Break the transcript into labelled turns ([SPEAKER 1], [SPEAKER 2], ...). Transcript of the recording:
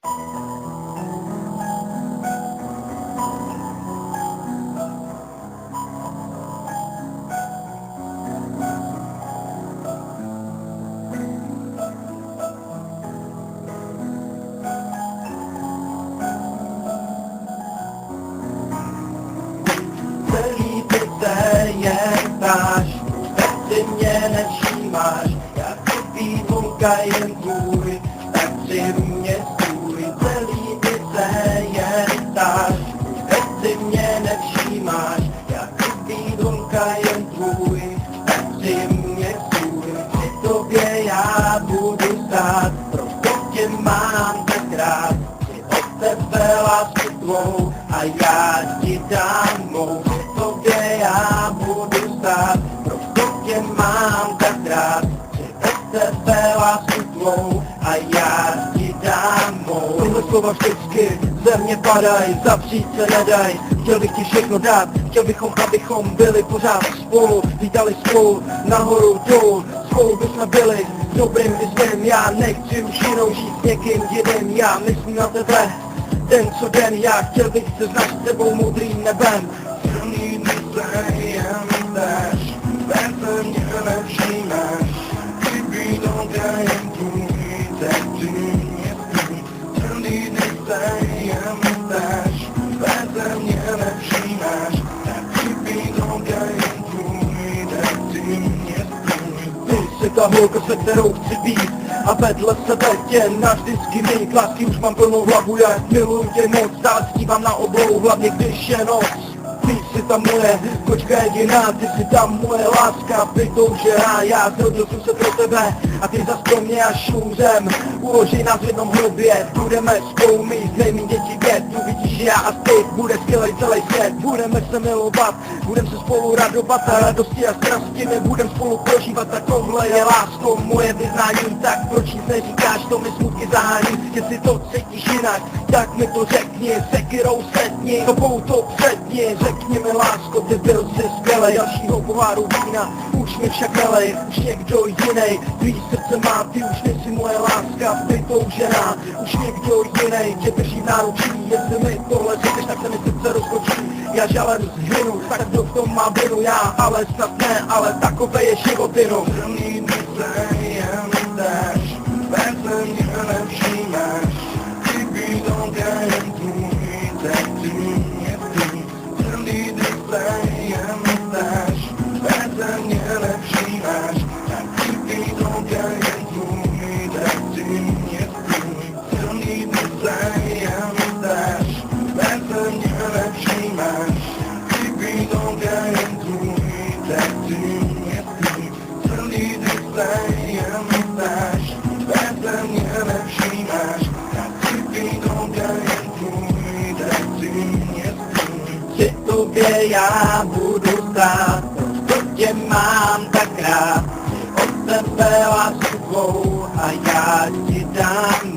[SPEAKER 1] Celý ty se jen ptáš, tak si mě nevšímáš, já si vývonka jen tvůj, tak si mě stůj. Celý ty se jen ptáš, tak si mě nevšímáš, já si vývonka jen tvůj, tak si mě stůj. Při tobě já budu stát, proto tě mám tak rád, chci od tebe lásku tvou a já ti dám mou. Já budu stát, proto tě mám tak rád, že od tebe lásku tvou a já ti dám mou. Tyhle slova vždycky ze mě padaj, zavřít se nedaj, chtěl bych ti všechno dát, chtěl bychom, abychom byli pořád spolu, vítali spolu, nahoru, dolů, spolu bychom byli dobrým i zlým, já nechci už jinou žít s někým jiným, já myslím na tebe, den co den, já chtěl bych se znát s tebou moudrým nebem. Jen dáš, bez mě nevšímáš, kdyby nogá jen tvůj, tak ty mě stůj. Celý dny se jen dáš, bez mě nevšímáš, tak kdyby nogá jen tvůj, tak ty mě stůj. Ty jsi ta holka, se kterou chci být, a vedle sebe tě navždycky mít. Lásky už mám plnou hlavu, já miluji tě moc, stále stívám na oblohu, hlavně když je noc. Ty jsi ta moje kočka jediná, ty jsi ta moje láska, vytoužená, já zrodil jsem se pro tebe a ty zas pro mě až umřem. Uloží nás v jednom hrobě, budeme spolu mít nejmín děti vět, uvidíš, že já a ty, bude skvělej celý svět. Budeme se milovat, budeme se spolu radovat a radosti a strasti nebudem spolu prožívat, tak tohle je lásko, moje vyznání, tak proč nic neříkáš, to mi smutky zahání, jestli to cítíš jinak, tak mi to řekni, sekyrou setni, tobou to předni, řekni mi lásko, ty byl jsi skvělej, dalšího poháru vína, už mi však nelej, už někdo jinej, tvý srdce má, ty už nejsi moje láska, vytoužená, už někdo jinej, tě drží v náručí, jestli mi tohle řekneš, tak se mi srdce rozkočí, já žalem zhynu, tak kdo v tom má vinu, já ale snad ne, ale takové je život jenom. Celý dny se jen dáš, bez mě nevšímáš, kdyby nogá jen tvůj, tak ty mě stůj. Celý dny se jen dáš, bez mě nevšímáš, tak kdyby nogá jen tvůj, tak ty mě stůj. Celý dny se jen dáš, bez mě nevšímáš, kdyby nogá jen tvůj, tak ty mě stůj. Celý dny se jen dáš, bez mě nevšímáš, tak kdyby nogá jen tvůj, tak ty mě stůj. Při tobě já budu stát, proto tě mám tak rád, od tebe lásku tvou a já ti dám